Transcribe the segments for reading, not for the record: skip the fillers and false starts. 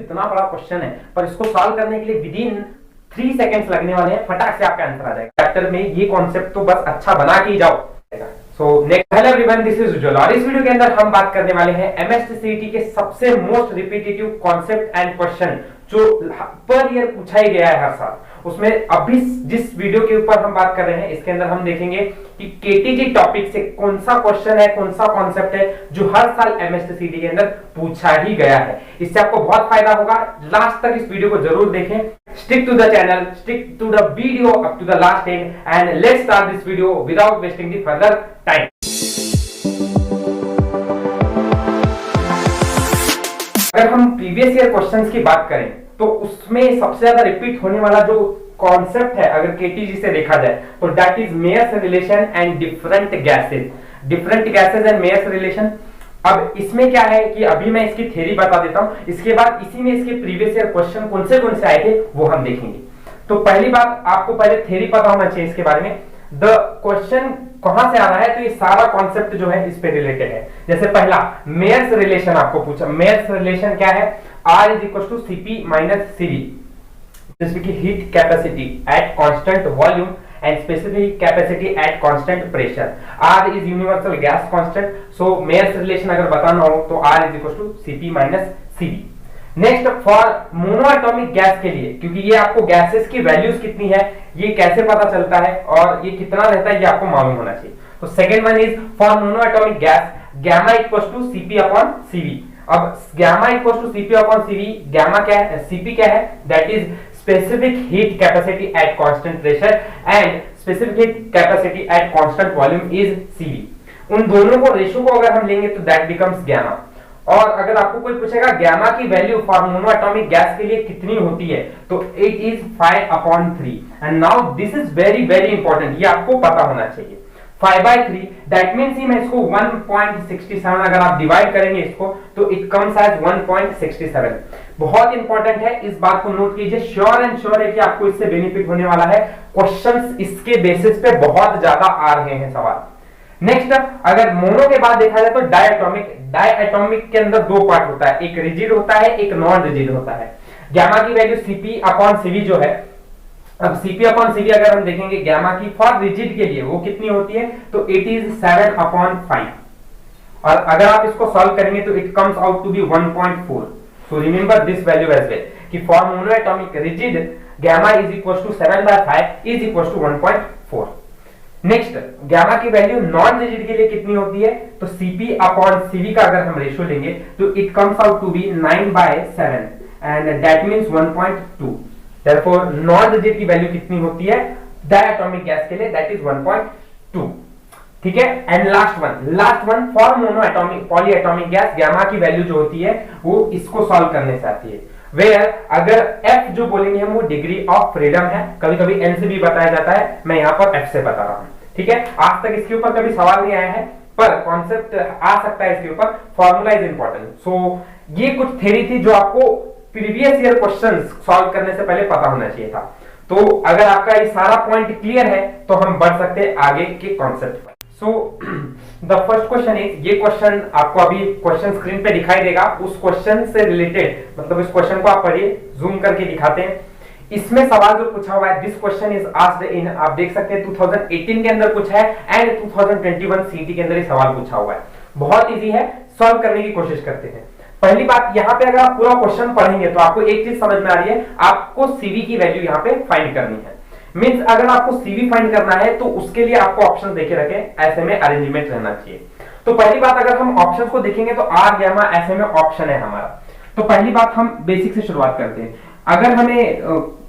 कितना बड़ा क्वेश्चन है, पर इसको सॉल्व करने के लिए विद इन 3 सेकंड्स लगने वाले हैं, फटाक से आपका आंसर आ जाएगा। चैप्टर में ये कॉन्सेप्ट तो बस अच्छा बना के ही जाओ। So next, hello everyone, this is Ujjwal और इस वीडियो के अंदर हम बात करने वाले हैं एमएसटीसीईटी के सबसे most repetitive concept and question जो पर ईयर पूछा ही गया है हर साल। उसमें अभी जिस वीडियो के ऊपर हम बात कर रहे हैं इसके अंदर हम देखेंगे कि केटीजी टॉपिक से कौन सा क्वेश्चन है, कौन सा कॉन्सेप्ट है जो हर साल एमएसटीसीईटी के अंदर पूछा ही गया है। इससे आपको बहुत फायदा होगा, लास्ट तक इस वीडियो को जरूर देखें। Stick to the channel, stick to the video up to the last end and let's start this video without wasting the further time. अगर हम प्रीवियस ईयर क्वेश्चंस की बात करें तो उसमें सबसे ज्यादा रिपीट होने वाला जो कॉन्सेप्ट है अगर केटीजी से देखा जाए तो that is Mayer's relation and different gases and Mayer's relation. अब इसमें क्या है कि अभी मैं इसकी थ्योरी बता देता हूं, इसके बाद इसी में इसके प्रीवियस ईयर क्वेश्चन कौन से आए थे वो हम देखेंगे। तो पहली बात, आपको पहले थ्योरी पता होना चाहिए इसके बारे में। द क्वेश्चन कहां से आ रहा है तो ये सारा कॉन्सेप्ट जो है इस पे रिलेटेड है। जैसे पहला मेयर्स रिलेशन आपको पूछा, मेयर्स रिलेशन क्या है? R is equals to Cp minus Cv, जिसमें कि heat capacity at constant volume and specific capacity at constant pressure. R is universal gas constant, so Mayer's relation अगर बताना हो तो R is equals to Cp minus Cv। Next, for monoatomic gas के लिए, क्योंकि ये आपको गैसेस की वैल्यूज कितनी है ये कैसे पता चलता है और ये कितना रहता है ये आपको मालूम होना चाहिए। तो second one is for monoatomic gas gamma equals to Cp upon Cv। अब gamma equals to Cp upon Cv, gamma क्या है, Cp क्या है? That is specific heat capacity at constant pressure and specific heat capacity at constant volume is Cv। उन दोनों को ratio को अगर हम लेंगे तो दैट बिकम्स गामा। और अगर आपको कोई पूछेगा गामा की वैल्यू फॉर मोनोएटॉमिक गैस के लिए कितनी होती है तो it is 5/3। And now this is very very important, ये आपको पता होना चाहिए। 5/3 दैट मींस मैं इसको 1.67 अगर आप डिवाइड करेंगे इसको तो इट कम्स एज 1.67। बहुत इंपॉर्टेंट है, इस बात को नोट कीजिए। श्योर एंड श्योर है कि आपको इससे बेनिफिट होने वाला है। क्वेश्चंस इसके बेसिस पे बहुत ज्यादा आ रहे हैं सवाल। नेक्स्ट, अगर मोनो के बाद देखा जाए तो डायएटॉमिक के अंदर दो पार्ट होता है, एक रिजिड होता है, एक नॉन रिजिड होता है। गामा की वैल्यू Cp अपॉन Cv जो है, अब Cp अपॉन Cv अगर हम देखेंगे गामा की फॉर रिजिड के लिए वो कितनी होती है तो इट इज 7/5। और अगर आप इसको सॉल्व करेंगे तो it comes out to be 1.4। So remember this value as well कि for monoatomic rigid gamma is equals to 7/5 is equals to 1.4। Next, gamma की वैल्यू नॉन रिजिड के लिए कितनी होती है तो Cp अपॉन Cv का अगर हम रेशियो लेंगे तो it comes out to be 9/7 and that means 1.2। Therefore, non rigid की वैल्यू कितनी होती है डायएटॉमिक गैस के लिए? That is 1.2। ठीक है। And last one for monoatomic polyatomic gas gamma की वैल्यू जो होती है वो इसको सॉल्व करने से आती है। वेयर अगर F जो बोलेंगे हम वो डिग्री ऑफ फ्रीडम है, कभी कभी N से भी बताया जाता है, मैं यहाँ पर F से बता रहा हूँ। ठीक है, आज तक इसके ऊपर कभी सवाल नहीं आया है पर कॉन्सेप्ट आ सकता है इसके ऊपर। Formula is important. सो ये कुछ थ्योरी थी जो आपको प्रीवियस ईयर क्वेश्चंस सॉल्व करने से पहले पता होना चाहिए था। तो अगर आपका ये सारा पॉइंट क्लियर है तो हम बढ़ सकते हैं आगे के कॉन्सेप्ट पर। So the first question is, ये क्वेश्चन आपको अभी क्वेश्चन स्क्रीन पे दिखाई देगा, उस क्वेश्चन से रिलेटेड, मतलब इस क्वेश्चन को आप पढ़िए, जूम करके दिखाते हैं। इसमें सवाल जो पूछा हुआ है, दिस क्वेश्चन इज आस्क्ड इन, आप देख सकते हैं 2018 के अंदर पूछा है एंड 2021 सीटी के अंदर ये सवाल पूछा हुआ है। बहुत इजी है, सॉल्व करने की कोशिश करते हैं। पहली बात, यहाँ पे अगर आप पूरा क्वेश्चन पढ़ेंगे तो आपको एक चीज समझ में आ रही है, आपको Cv की वैल्यू यहाँ पे फाइंड करनी है। मींस अगर आपको Cv फाइंड करना है तो उसके लिए आपको ऑप्शन देके रखे, ऐसे में अरेंजमेंट रहना चाहिए। तो पहली बात, अगर हम ऑप्शंस को देखेंगे तो R गामा ऐसे में ऑप्शन है हमारा। तो पहली बात हम बेसिक से शुरुआत करते हैं।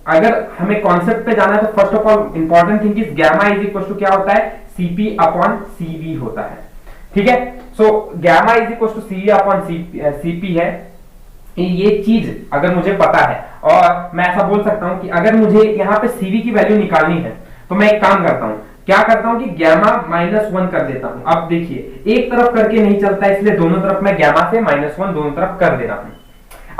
अगर हमें कॉन्सेप्ट पे जाना है तो first of all important thing is gamma is equal to क्या होता है, Cp अपॉन Cv होता है। ठीक है, so gamma is equal to Cv upon Cp है। ये चीज अगर मुझे पता है और मैं ऐसा बोल सकता हूं कि अगर मुझे यहाँ पे Cv की वैल्यू निकालनी है तो मैं एक काम करता हूं, क्या करता हूं कि गामा -1 कर देता हूं। अब देखिए, एक तरफ करके नहीं चलता, इसलिए दोनों तरफ मैं गामा से -1 दोनों तरफ कर दे रहा हूं।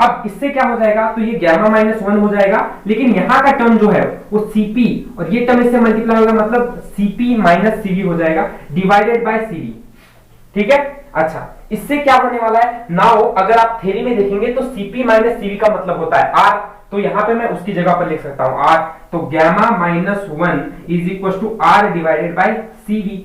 अब इससे क्या हो जाएगा तो ये गामा -1 हो जाएगा, लेकिन यहाँ का टर्म जो है वो Cp और ये टर्म इससे मल्टीप्लाई होगा, मतलब Cp - Cv हो जाएगा डिवाइडेड बाय Cv। ठीक है, अच्छा, इससे क्या होने वाला है नाउ, अगर आप थ्योरी में देखेंगे तो Cp माइनस Cv का मतलब होता है R, तो यहां पे मैं उसकी जगह पर लिख सकता हूं R, तो gamma minus 1 is equal to R divided by Cv।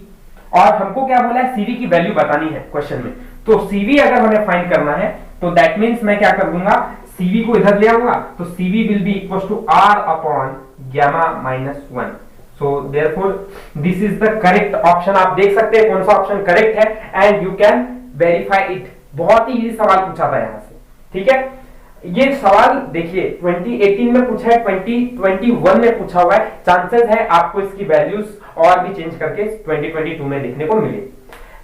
और हमको क्या बोला है, Cv की वैल्यू बतानी है क्वेश्चन में, तो Cv अगर हमें फाइंड करना है तो दैट मीन्स मैं क्या कर दूंगा, Cv को इधर ले आऊंगा, तो Cv will be equal to R upon gamma minus 1। So therefore this is the correct option। आप देख सकते हैं कौन सा ऑप्शन करेक्ट है and you can verify it. बहुत ही इजी सवाल पूछा था यहाँ से, ठीक है। ये सवाल देखिए 2018 में पूछा है, 2021 में पूछा हुआ है, चांसेस है आपको इसकी वैल्यूज और भी चेंज करके 2022 में देखने को मिले।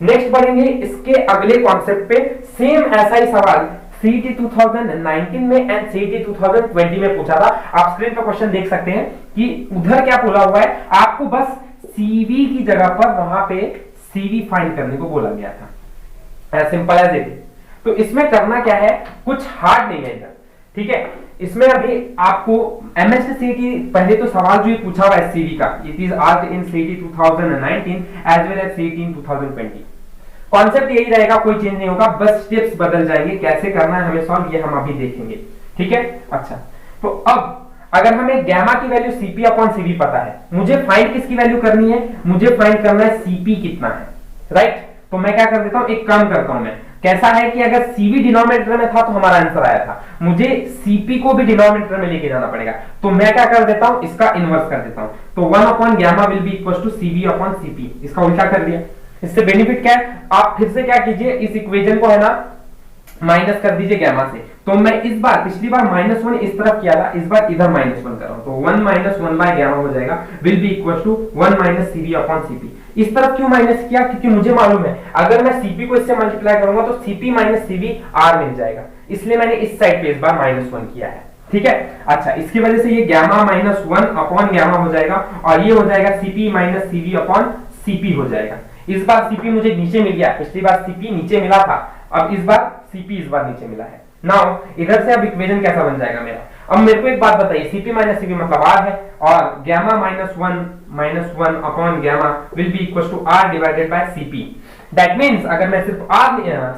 नेक्स्ट बढ़ेंगे इसके अगले कॉन्सेप्ट पे, सेम ऐसा ही सवाल CET 2019 में एंड CET 2020 में पूछा था। आप स्क्रीन पर क्वेश्चन देख सकते हैं कि उधर क्या बोला हुआ है, आपको बस CV की जगह पर वहां पे CV फाइंड करने को बोला गया था, एज सिंपल एज इट। तो इसमें करना क्या है, कुछ हार्ड नहीं है इधर, ठीक है। इसमें अभी आपको MSc CET पहले तो सवाल जो ये पूछा हुआ है CV का, it is asked in CET 2019 as well as CET in 2020। Concept यही रहेगा, कोई चेंज नहीं होगा, बस स्टेप्स बदल जाएंगे, कैसे करना है हमें सॉल्व ये हम अभी देखेंगे, ठीक है। अच्छा, तो अब अगर हमें गैमा की वैल्यू Cp अपॉन Cv पता है, मुझे फाइंड किसकी वैल्यू करनी है, मुझे फाइंड करना है Cp कितना है, राइट। तो मैं क्या कर देता हूं, एक काम करता हूं मैं, कैसा है कि अगर Cv डिनोमिनेटर में था तो हमारा आंसर आया था, मुझे Cp को भी डिनोमिनेटर में लेके जाना पड़ेगा, तो मैं क्या कर देता हूं, इसका इनवर्स कर देता हूं, तो 1 upon gamma will be equal to Cv upon Cp, इसका उल्टा कर दिया। इससे बेनिफिट क्या है, आप फिर से क्या कीजिए, इस इक्वेशन को है ना माइनस कर दीजिए गैमा से। तो मैं इस बार, पिछली बार -1 इस तरफ किया था, इस बार इधर -1 कर रहा हूं, तो 1 माइनस 1 बाय गैमा हो जाएगा, will be equal to 1 minus Cv upon Cp। इस तरफ क्यों माइनस किया, क्योंकि मुझे मालूम है अगर मैं Cp को इससे मल्टीप्लाई करूंगा तो Cp माइनस Cv R मिल जाएगा, इसलिए मैंने इस साइड पे इस बार -1 किया है, ठीक है। अच्छा, इसकी वजह से ये गैमा माइनस 1 अपॉन गैमा हो जाएगा, और ये हो जाएगा Cp minus Cv upon Cp हो जाएगा। इस बार Cp मुझे नीचे मिल गया, पिछली बार Cp नीचे मिला था, अब इस बार Cp इस बार नीचे मिला है। नाउ इधर से अब इक्वेशन कैसा बन जाएगा मेरा, अब मेरे को एक बात बताइए, Cp माइनस Cv मतलब R है, और gamma minus 1 upon gamma will be equal to R divided by Cp। That means अगर मैं सिर्फ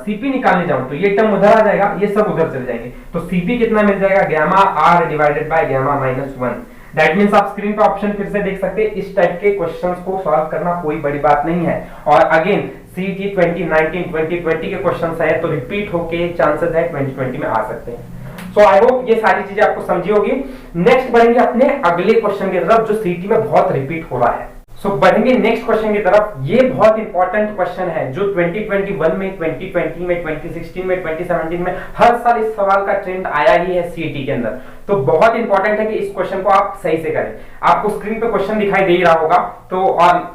Cp निकालने जाऊं तो ये टर्म उधर आ जाएगा, ये सब उधर चले जाएंगे, तो Cp कितना मिल जाएगा, gamma R divided by gamma minus 1। That means आप स्क्रीन पे ऑप्शन फिर से देख सकते हैं, इस टाइप के क्वेश्चंस को सॉल्व करना कोई बड़ी बात नहीं है। और अगेन CET 2019 2020 के क्वेश्चंस है तो रिपीट होके चांसेस है 2020 में आ सकते हैं। सो आई होप ये सारी चीजें आपको समझी होगी। नेक्स्ट बढ़ेंगे अपने अगले क्वेश्चन की तरफ जो CET में बहुत रिपीट हो रहा है। सो बढ़ेंगे नेक्स्ट क्वेश्चन की तरफ। ये बहुत इंपॉर्टेंट क्वेश्चन है जो 2021 में, 2020 में, 2016 में, 2017 में हर साल इस सवाल का ट्रेंड आया ही है CET के अंदर। तो बहुत इंपॉर्टेंट है कि इस क्वेश्चन को आप सही से करें। आपको स्क्रीन पे क्वेश्चन दिखाई दे रहा होगा, तो और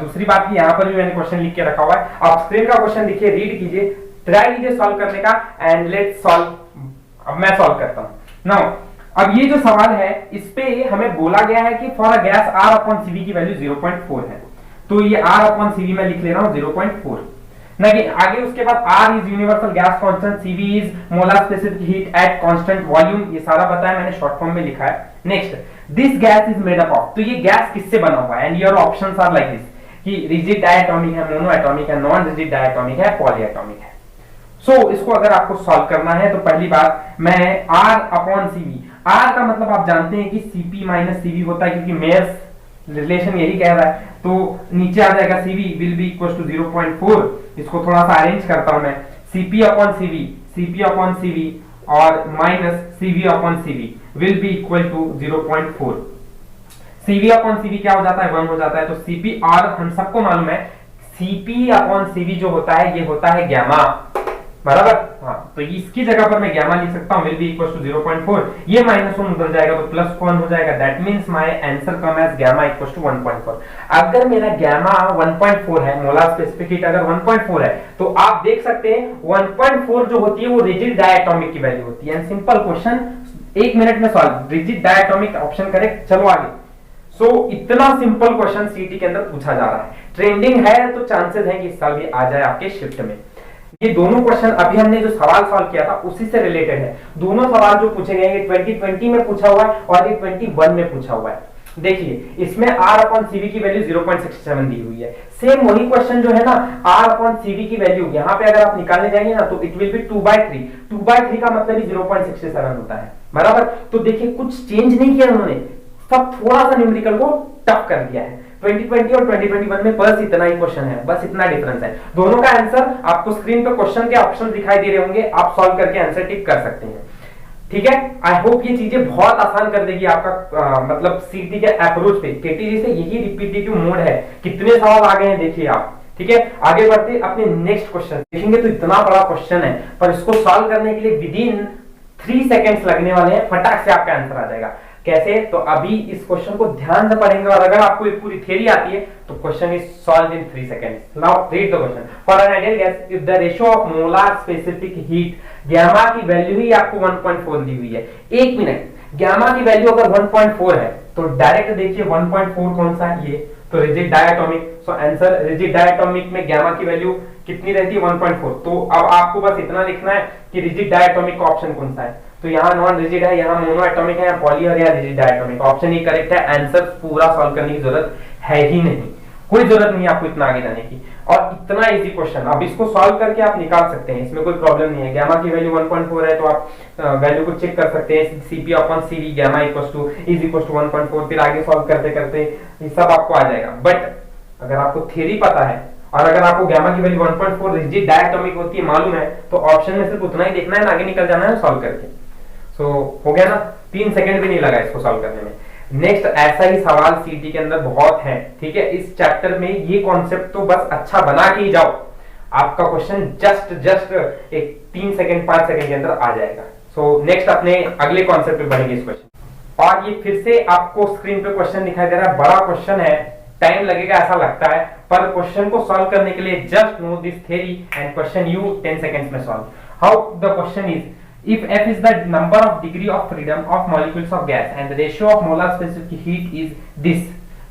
दूसरी बात की यहाँ पर भी मैंने क्वेश्चन लिख के रखा हुआ है, आप स्क्रीन का क्वेश्चन लिखिए, रीड कीजिए, ट्राई कीजिए सॉल्व करने का, एंड लेट्स सॉल्व। अब मैं सॉल्व करता हूँ। नाउ अब ये जो सवाल है इस पे हमें बोला गया है कि for a gas R upon Cv की वैल्यू 0.4 है, तो ये R अपॉन Cv मैं लिख ले रहा हूँ 0.4। नहीं, आगे उसके बाद R is universal gas constant, Cv is molar specific heat at constant volume, ये सारा बताया मैंने, शॉर्ट फॉर्म में लिखा है। Next, this gas is made up of, तो ये गैस किससे बना हुआ है, and your options are like this कि रिजिड डायटोमिक है, मोनो एटॉमिक है, नॉन रिजिड डायटोमिक है, पॉली एटॉमिक है। सो इसको अगर आपको सॉल्व करना है तो पहली बात मैं R अपॉन Cv, R का मतलब आप जानते हैं कि Cp माइनस Cv होता है, क्योंकि मेयर्स रिलेशन यही कह रहा है, तो नीचे आ जाएगा Cv will be equal to 0.4। इसको थोड़ा सा अरेंज करता हूं मैं, Cp अपॉन Cv और minus Cv upon Cv will be equal to 0.4। Cv upon Cv क्या हो जाता है, 1 हो जाता है, तो Cp, और हम सबको मालूम है Cp अपॉन Cv जो होता है ये होता है गैमा, बराबर। हाँ, तो इसकी जगह पर मैं गैमा लिख सकता हूं, विल बी इक्वल टू 0.4, ये -1 उधर जाएगा तो +1 हो जाएगा। That means my answer come as gamma equal to 1.4। अगर मेरा गैमा 1.4 है, मोलर स्पेसिफिक हीट अगर 1.4 है, तो आप देख सकते हैं 1.4 जो होती है वो रिजिड डायटोमिक की वैल्यू होती है। एंड सिंपल क्वेश्चन 1 मिनट में solve, rigid diatomic option correct. चलो आगे। सो इतना सिंपल क्वेश्चन CET के अंदर पूछा जा रहा है, ट्रेंडिंग है, तो चांसेस है कि इस साल भी आ जाए आपके शिफ्ट में। ये दोनों क्वेश्चन अभी हमने जो सवाल सॉल्व किया था उसी से रिलेटेड है। दोनों सवाल जो पूछे गए हैं 2020 में पूछा हुआ है और ये 21 में पूछा हुआ है। देखिए इसमें r अपॉन cv की वैल्यू 0.67 दी हुई है। सेम वही क्वेश्चन जो है ना, r अपॉन cv की वैल्यू यहाँ पे अगर आप निकालने जाएंगे ना तो इट विल बी 2/3। 2/3 का मतलब ही 0.67 होता है, बराबर। तो देखिए कुछ चेंज नहीं किया उन्होंने, सब थोड़ा सा न्यूमेरिकल को टफ कर दिया है। 2020 और 2021 में बस इतना ही क्वेश्चन है, बस इतना डिफरेंस है। दोनों का आंसर आपको स्क्रीन पर क्वेश्चन के ऑप्शन दिखाई दे रहे होंगे, आप सॉल्व करके आंसर टिक कर सकते हैं। ठीक है, आई होप ये चीजें बहुत आसान कर देगी आपका मतलब सीटी के अप्रोच पे। केटीजी से यही रिपीटेटिव मोड है। कितने सवाल आ गए हैं देखिए आप। ठीक है, आगे बढ़ते अपने नेक्स्ट क्वेश्चन देखेंगे। तो इतना बड़ा क्वेश्चन है पर इसको सॉल्व करने के लिए विद इन 3 सेकेंड्स लगने वाले हैं, फटाक से आपका आंसर आ जाएगा। कैसे? तो अभी इस क्वेश्चन को ध्यान से पढ़ेंगे और अगर आपको एक पूरी थ्योरी आती है तो question is solved in 3 seconds. Now read the question. For an ideal gas if the ratio of molar specific heat, gamma की वैल्यू ही आपको 1.4 दी हुई है। 1 मिनट, गामा की वैल्यू अगर 1.4 है तो डायरेक्ट देखिए 1.4 कौन सा है, ये तो rigid diatomic. So answer rigid diatomic में गामा की वैल्यू कितनी रहती है? 1.4। तो अब आपको बस इतना लिखना है कि रिजिड डायटोमिक का ऑप्शन कौन सा है। तो यहाँ नॉन रिजिड है, यहाँ मोनो एटॉमिक है, पॉली और या रिजिड डायटोमिक। ऑप्शन ही करेक्ट है। आंसर पूरा सॉल्व करने की जरूरत है ही नहीं, कोई जरूरत नहीं है आपको इतना आगे जाने की। और इतना इजी क्वेश्चन, अब इसको सॉल्व करके आप निकाल सकते हैं, इसमें कोई प्रॉब्लम नहीं है। गामा की वैल्यू 1.4 है तो आप वैल्यू को चेक कर सकते हैं। Cp upon Cv gamma is equal to 1.4, फिर आगे सॉल्व करते करते ये सब आपको आ जाएगा। बट अगर आपको थ्योरी पता है और अगर आपको गामा की वैल्यू 1.4 रिजिड डायटोमिक होती है मालूम है, तो ऑप्शन में सिर्फ उतना ही देखना है, आगे निकल जाना है सॉल्व करके। सो हो गया ना, 3 सेकंड भी नहीं लगा इसको सॉल्व करने में। नेक्स्ट ऐसा ही सवाल सीटी के अंदर बहुत है। ठीक है, इस चैप्टर में ये कॉन्सेप्ट तो बस अच्छा बना के ही जाओ, आपका क्वेश्चन जस्ट एक 3 सेकंड 5 सेकंड के अंदर आ जाएगा। सो नेक्स्ट अपने अगले कॉन्सेप्ट पे बढ़ेंगे इस क्वेश्चन। और ये फिर से आपको स्क्रीन पे क्वेश्चन दिखाई दे रहा है, बड़ा क्वेश्चन है, टाइम लगेगा ऐसा लगता है, पर क्वेश्चन को सॉल्व करने के लिए just know this theory and question you 10 seconds में solve. How the question is, if f is the number of degree of freedom of molecules of gas and the ratio of molar specific heat is this,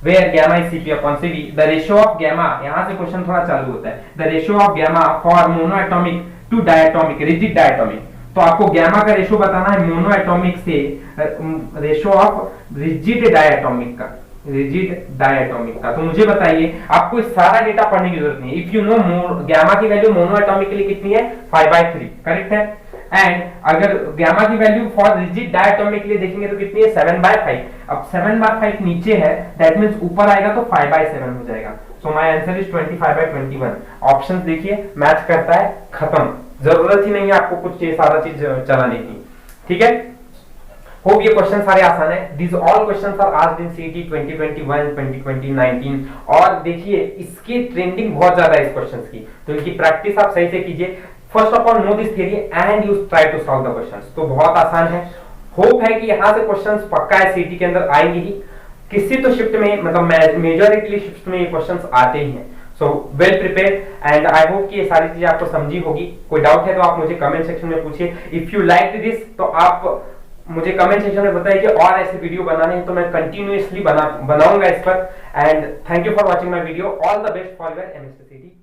where gamma is Cp upon Cv, the ratio of gamma, यहाँ से question थोड़ा चालू होता है, the ratio of gamma for monoatomic to diatomic rigid diatomic। तो आपको gamma का ratio बताना है मोनोएटॉमिक से रेशियो ऑफ रिजिड डायटोमिक का, रिजिड डायटोमिक का। तो मुझे बताइए, आपको इस सारा डेटा पढ़ने की जरूरत नहीं है। इफ यू नो गामा की वैल्यू मोनोएटॉमिक के लिए कितनी है? 5/3, करेक्ट है। एंड अगर गामा की वैल्यू फॉर रिजिड डायटोमिक के लिए देखेंगे तो कितनी है? 7/5। अब 7/5 नीचे है, दैट मींस ऊपर आएगा तो 5/7 हो जाएगा। So my answer is 25/21। Options देखिए मैच करता है, खत्म, जरूरत ही नहीं है आपको कुछ ये सारा चीज चलाने की। ठीक है, होप ये क्वेश्चन सारे आसान है। This all questions are asked in CET 2021, 2020, 19। और देखिए इसकी ट्रेंडिंग बहुत ज्यादा है इस क्वेश्चंस की, तो इनकी प्रैक्टिस आप सही से कीजिए। First of all know this theory and you try to solve the questions. तो बहुत आसान है, होप है कि यहाँ से क्वेश्चंस पक्का है सीटी के अंदर आएंगे ही। किसी तो शिफ्ट में, मतलब मेजॉरिटी शिफ्ट में ये क्वेश्चंस आते ही हैं। So well prepared and I hope कि ये सारी चीजें आपको समझी होगी। कोई डाउट है तो आप मुझे कमेंट सेक्शन में पूछिए। इफ यू लाइक दिस तो आप मुझे कमेंट सेक्शन में बताइए कि और ऐसे वीडियो बनाने हैं तो मैं कंटिन्यूअसली बनाऊंगा इस पर। And thank you for watching my video. All the best for your MSc सीटी।